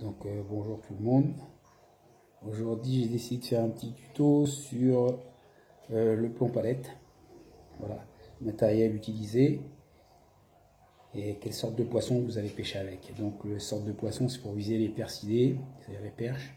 Bonjour tout le monde. Aujourd'hui j'ai décidé de faire un petit tuto sur le plomb palette. Voilà, le matériel utilisé et quelle sorte de poisson vous allez pêcher avec. Donc le sorte de poisson c'est pour viser les percidés, c'est-à-dire les perches,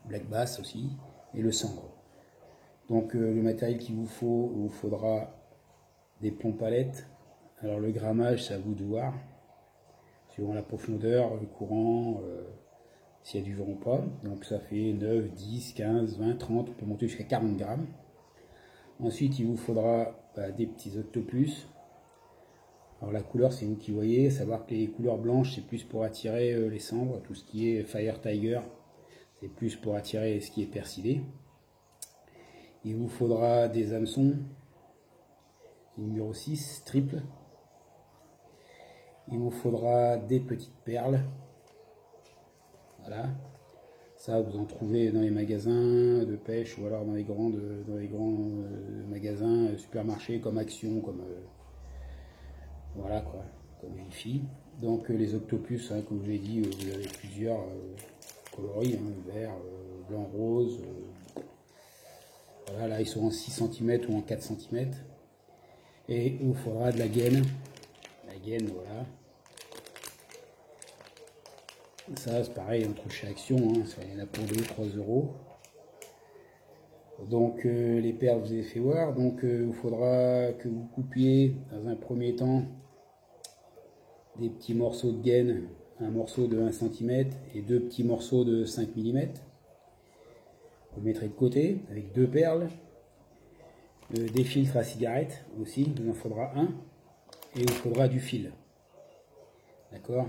black bass aussi, et le sangre. Donc le matériel qu'il vous faudra des plombs palettes. Alors le grammage c'est à vous de voir, suivant la profondeur, le courant, s'il y a du vent ou pas. Donc ça fait 9, 10, 15, 20, 30, on peut monter jusqu'à 40 grammes. Ensuite il vous faudra des petits octopus. Alors la couleur c'est vous qui voyez, savoir que les couleurs blanches c'est plus pour attirer les sambres, tout ce qui est Fire Tiger c'est plus pour attirer ce qui est persilé. Il vous faudra des hameçons, numéro 6, triple. Il vous faudra des petites perles. Voilà. Ça, vous en trouvez dans les magasins de pêche ou alors dans les grands magasins, supermarchés comme Action, comme voilà quoi, comme Wifi. Donc les octopus, hein, comme je l'ai dit, vous avez plusieurs coloris, hein, vert, blanc, rose. Voilà, là ils sont en 6 cm ou en 4 cm. Et il vous faudra de la gaine. La gaine, voilà. Ça c'est pareil entre chez Action, hein, ça il y en a pour 2-3 euros. Donc les perles vous avez fait voir, donc il faudra que vous coupiez dans un premier temps des petits morceaux de gaine, un morceau de 1 cm et deux petits morceaux de 5 mm. Vous mettrez de côté avec deux perles, des filtres à cigarette aussi, il en faudra un, et il vous faudra du fil. D'accord?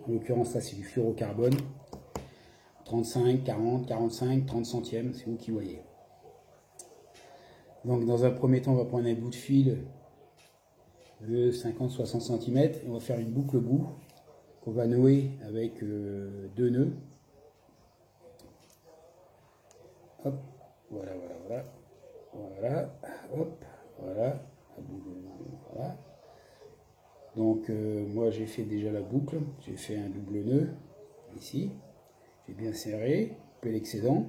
En l'occurrence ça c'est du fluorocarbone, 35, 40, 45, 30 centièmes, c'est vous qui voyez. Donc dans un premier temps on va prendre un bout de fil de 50-60 cm et on va faire une boucle au bout qu'on va nouer avec deux nœuds. Hop, voilà, hop, voilà, voilà. Donc moi j'ai fait déjà la boucle, j'ai fait un double nœud ici, j'ai bien serré, coupé l'excédent.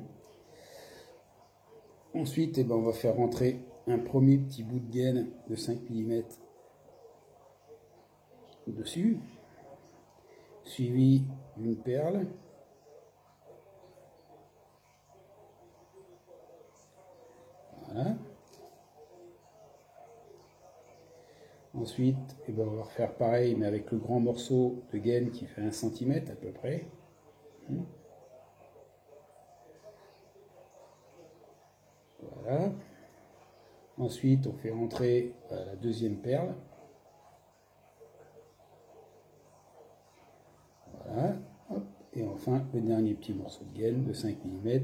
Ensuite on va faire rentrer un premier petit bout de gaine de 5 mm dessus, suivi d'une perle. Voilà. Ensuite, on va refaire pareil, mais avec le grand morceau de gaine qui fait 1 cm à peu près. Voilà. Ensuite, on fait rentrer la deuxième perle. Voilà. Hop. Et enfin, le dernier petit morceau de gaine de 5 mm.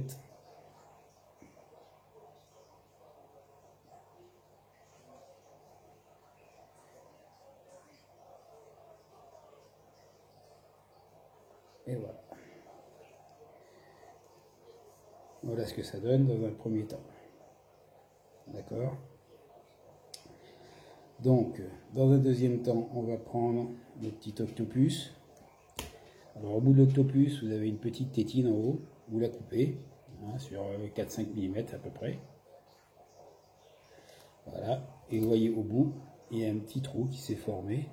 Et voilà. Voilà ce que ça donne dans un premier temps. D'accord? Donc, dans un deuxième temps, on va prendre le petit octopus. Alors, au bout de l'octopus, vous avez une petite tétine en haut. Vous la coupez hein, sur 4-5 mm à peu près. Voilà. Et vous voyez au bout, il y a un petit trou qui s'est formé.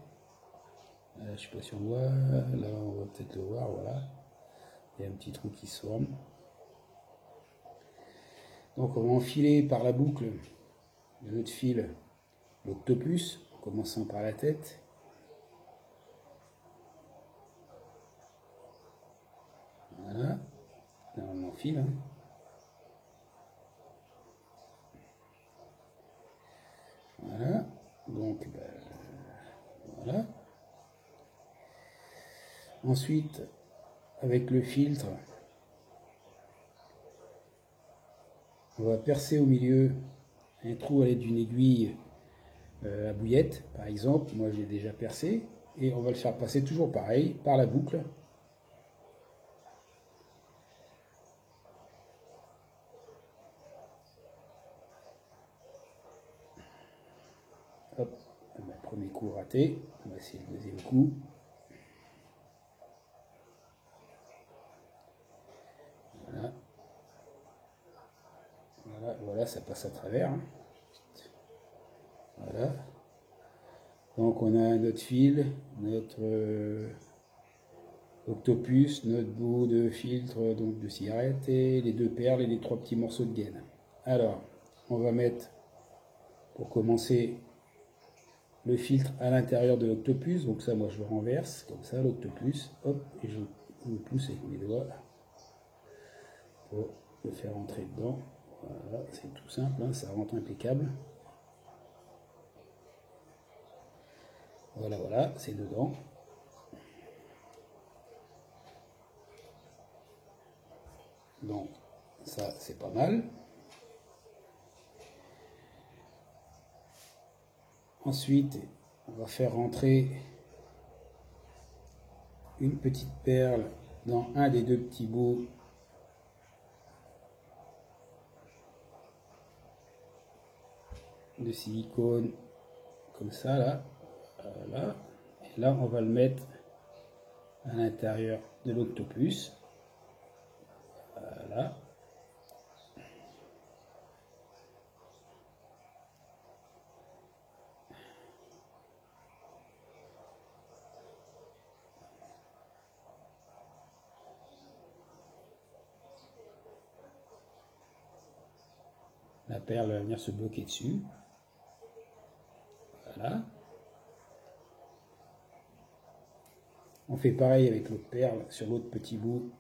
Je ne sais pas si on voit. Là, on va peut-être le voir. Voilà. Il y a un petit trou qui se forme. Donc, on va enfiler par la boucle de notre fil l'octopus, en commençant par la tête. Voilà. Là, on enfile. Hein. Voilà. Donc, voilà. Ensuite, avec le filtre, on va percer au milieu un trou à l'aide d'une aiguille à bouillette, par exemple. Moi, je l'ai déjà percé. Et on va le faire passer toujours pareil, par la boucle. Hop, premier coup raté. On va essayer le deuxième coup. Voilà, ça passe à travers. Hein. Voilà. Donc on a notre fil, notre octopus, notre bout de filtre donc de cigarette et les deux perles et les trois petits morceaux de gaine. Alors, on va mettre, pour commencer, le filtre à l'intérieur de l'octopus. Donc ça, moi je le renverse, comme ça, l'octopus, hop, et je le pousse avec mes doigts pour le faire entrer dedans. Voilà, c'est tout simple, hein, ça rentre impeccable. Voilà, voilà, c'est dedans. Donc ça, c'est pas mal. Ensuite, on va faire rentrer une petite perle dans un des deux petits bouts de silicone, comme ça, là. Voilà. Et là, on va le mettre à l'intérieur de l'octopus. Voilà. La perle va venir se bloquer dessus. Voilà. On fait pareil avec l'autre perle sur l'autre petit bout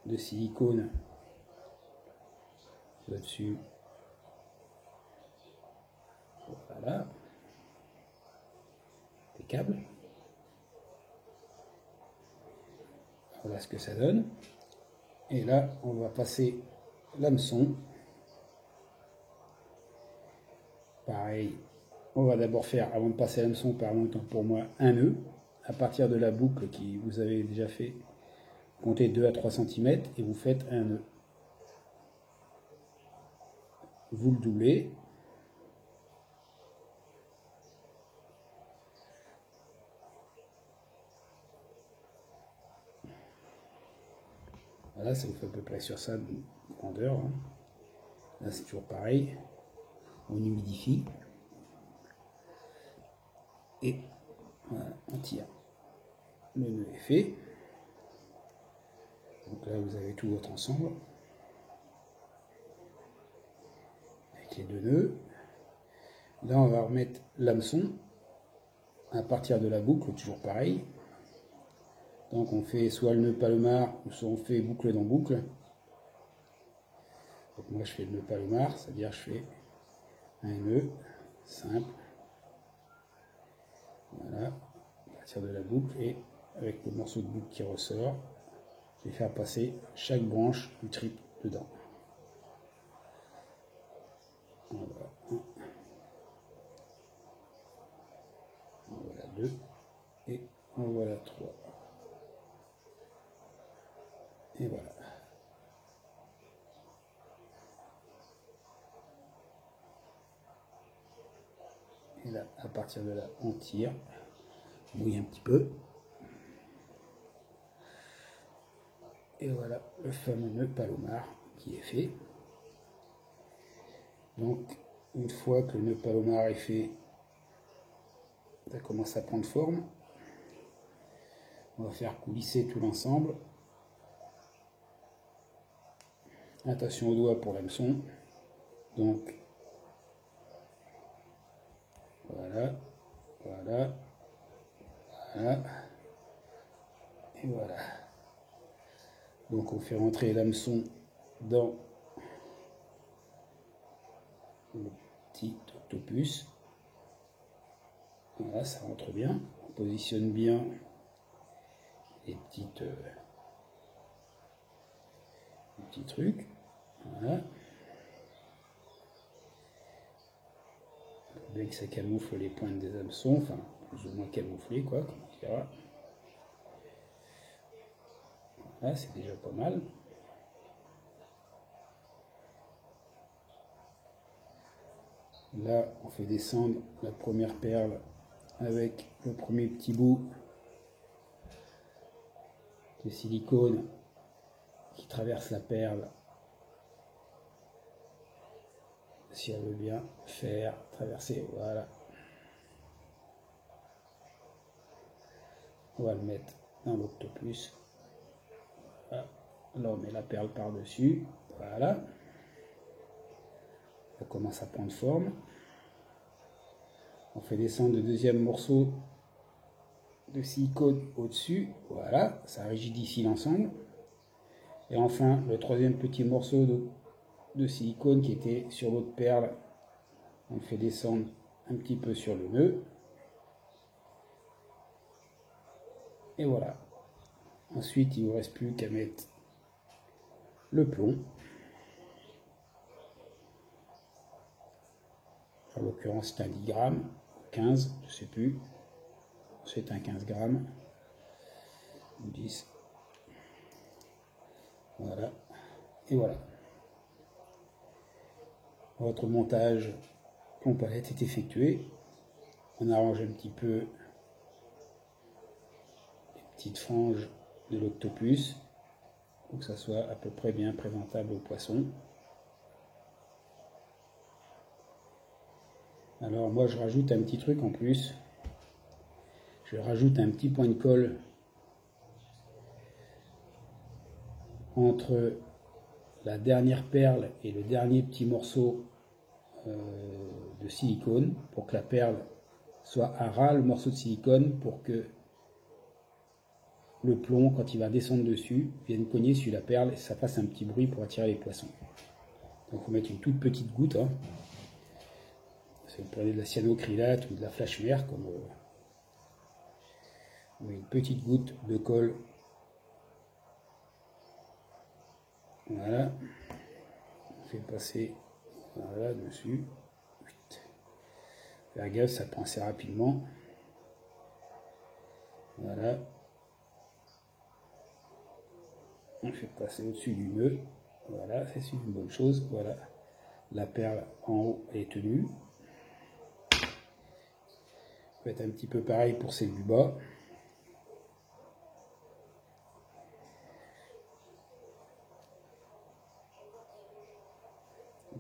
de silicone là-dessus. Voilà. Impeccable. Voilà ce que ça donne. Et là, on va passer l'hameçon. Pareil, on va d'abord faire, avant de passer l'hameçon, pour moi, un nœud. À partir de la boucle que vous avez déjà fait, comptez 2 à 3 cm et vous faites un nœud. Vous le doublez. Voilà, ça vous fait à peu près sur ça de grandeur. Hein. Là, c'est toujours pareil. On humidifie. Et voilà, on tire. Le nœud est fait. Donc là, vous avez tout votre ensemble. Avec les deux nœuds. Là, on va remettre l'hameçon à partir de la boucle, toujours pareil. Donc on fait soit le nœud palomar, ou soit on fait boucle dans boucle. Donc moi je fais le nœud palomar, c'est-à-dire je fais un nœud simple. Voilà, à partir de la boucle, et avec le morceau de boucle qui ressort, je vais faire passer chaque branche du trip dedans. En voilà un. En voilà deux. Et en voilà trois. Et voilà. Et là, à partir de là, on tire, on mouille un petit peu. Et voilà le fameux nœud palomar qui est fait. Donc, une fois que le nœud palomar est fait, ça commence à prendre forme. On va faire coulisser tout l'ensemble. Attention aux doigts pour l'hameçon. Donc, voilà, voilà, voilà, et voilà. Donc on fait rentrer l'hameçon dans le petit octopus. Voilà, ça rentre bien. On positionne bien les petits trucs. Voilà. Bien que ça camoufle les pointes des hameçons, enfin plus ou moins camouflé quoi, comme on dira. Voilà, c'est déjà pas mal. Là, on fait descendre la première perle avec le premier petit bout de silicone qui traverse la perle si elle veut bien faire traverser. Voilà. On va le mettre dans l'Octopus. Voilà. Là, on met la perle par-dessus. Voilà. Ça commence à prendre forme. On fait descendre le deuxième morceau de silicone au-dessus. Voilà, ça rigidifie l'ensemble. Et enfin, le troisième petit morceau de silicone qui était sur l'autre perle, on le fait descendre un petit peu sur le nœud. Et voilà. Ensuite, il ne vous reste plus qu'à mettre le plomb. En l'occurrence, c'est un 10 grammes, 15, je ne sais plus. C'est un 15 grammes, 10. Voilà. Et voilà. Votre montage plomb palette est effectué. On arrange un petit peu les petites franges de l'Octopus pour que ça soit à peu près bien présentable au poisson. Alors moi je rajoute un petit truc en plus. Je rajoute un petit point de colle entre la dernière perle et le dernier petit morceau de silicone pour que la perle soit à ras le morceau de silicone pour que le plomb, quand il va descendre dessus, vienne cogner sur la perle et ça fasse un petit bruit pour attirer les poissons. Donc il faut mettre une toute petite goutte. Hein. Vous prenez de la cyanocrylate ou de la flash vert, comme une petite goutte de colle. Voilà. On fait passer voilà, dessus. Faire gaffe, ça prend assez rapidement. Voilà. On fait passer au-dessus du nœud. Voilà, c'est une bonne chose. Voilà. La perle en haut est tenue. Faites un petit peu pareil pour celle du bas.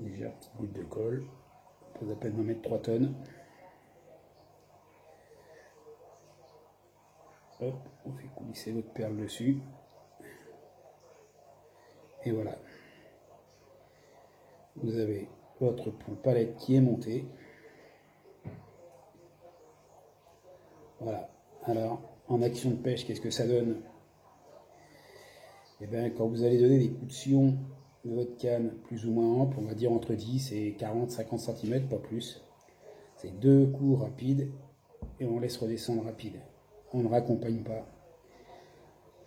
Légère petite goutte de colle. Pas la peine d'en mettre 3 tonnes. Hop, on fait coulisser votre perle dessus. Et voilà. Vous avez votre plomb palette qui est monté. Voilà. Alors, en action de pêche, qu'est-ce que ça donne? Et bien, quand vous allez donner des coups de sillon de votre canne plus ou moins ample, on va dire entre 10 et 40-50 cm, pas plus. C'est 2 coups rapides et on laisse redescendre rapide. On ne raccompagne pas.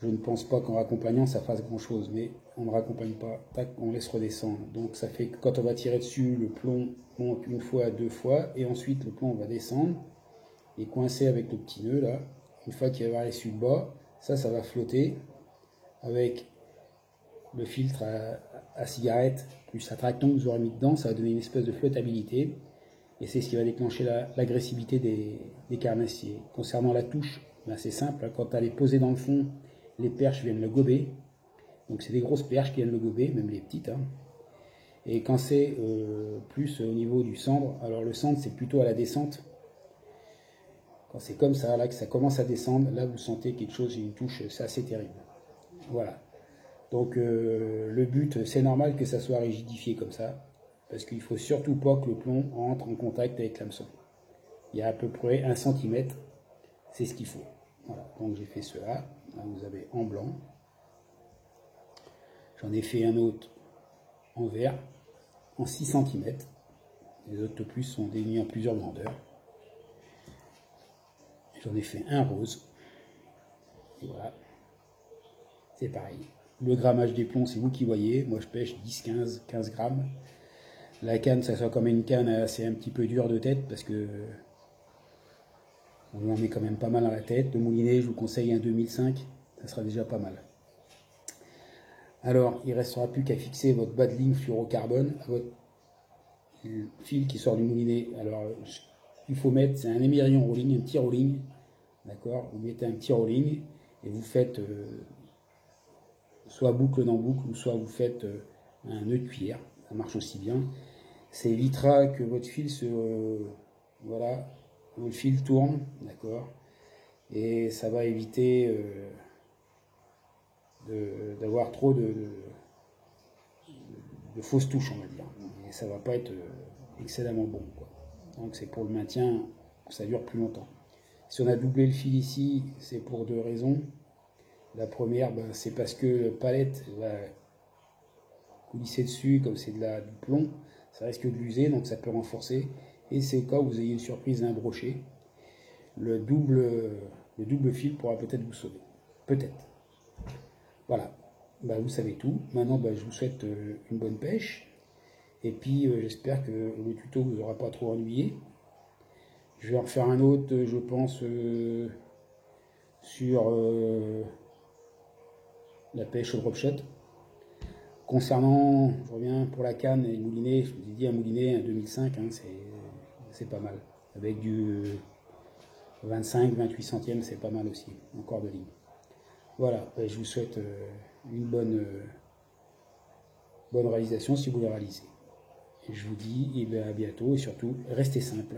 Je ne pense pas qu'en raccompagnant ça fasse grand chose, mais on ne raccompagne pas, tac, on laisse redescendre. Donc ça fait que quand on va tirer dessus, le plomb monte une fois, 2 fois, et ensuite le plomb va descendre et coincer avec le petit nœud là. Une fois qu'il va aller sur le bas, ça va flotter avec le filtre à cigarette plus l'attractant que vous aurez mis dedans, ça va donner une espèce de flottabilité. Et c'est ce qui va déclencher l'agressivité des carnassiers. Concernant la touche, ben c'est simple, quand elle est posée dans le fond, les perches viennent le gober. Donc c'est des grosses perches qui viennent le gober, même les petites. Hein. Et quand c'est plus au niveau du cendre, alors le cendre c'est plutôt à la descente. Quand c'est comme ça, là que ça commence à descendre, là vous sentez quelque chose, une touche, c'est assez terrible. Voilà. Donc le but, c'est normal que ça soit rigidifié comme ça. Parce qu'il ne faut surtout pas que le plomb entre en contact avec l'hameçon. Il y a à peu près 1 cm, c'est ce qu'il faut. Voilà, donc j'ai fait cela. Là, vous avez en blanc. J'en ai fait un autre en vert, en 6 cm. Les Octopus sont définis en plusieurs grandeurs. J'en ai fait un rose. Et voilà. C'est pareil. Le grammage des plombs, c'est vous qui voyez. Moi, je pêche 10, 15 grammes. La canne, ça soit comme une canne assez un petit peu dure de tête parce que on en met quand même pas mal à la tête. Le moulinet, je vous conseille un 2005, ça sera déjà pas mal. Alors, il ne restera plus qu'à fixer votre bas de ligne fluorocarbone à votre fil qui sort du moulinet. Alors, il faut mettre, c'est un émerillon rolling, un petit rolling, d'accord. Vous mettez un petit rolling et vous faites soit boucle dans boucle ou soit vous faites un nœud de cuillère. Ça marche aussi bien. Ça évitera que votre fil voilà, votre fil tourne, d'accord, et ça va éviter d'avoir trop de fausses touches, on va dire. Et ça va pas être excellemment bon, quoi. Donc c'est pour le maintien, que ça dure plus longtemps. Si on a doublé le fil ici, c'est pour deux raisons. La première, ben, c'est parce que la palette va coulisser dessus, comme c'est du plomb, ça risque de l'user, donc ça peut renforcer. Et c'est au cas où vous ayez une surprise d'un brochet, le double fil pourra peut-être vous sauver. Peut-être. Voilà, bah, vous savez tout. Maintenant, bah, je vous souhaite une bonne pêche. Et puis, j'espère que le tuto vous aura pas trop ennuyé. Je vais en refaire un autre, je pense, sur la pêche au drop shot. Concernant, je reviens pour la canne et le moulinet, je vous ai dit un moulinet, un 2005, hein, c'est pas mal. Avec du 25-28 centièmes, c'est pas mal aussi, encore de ligne. Voilà, je vous souhaite une bonne réalisation si vous le réalisez. Et je vous dis à bientôt et surtout, restez simple.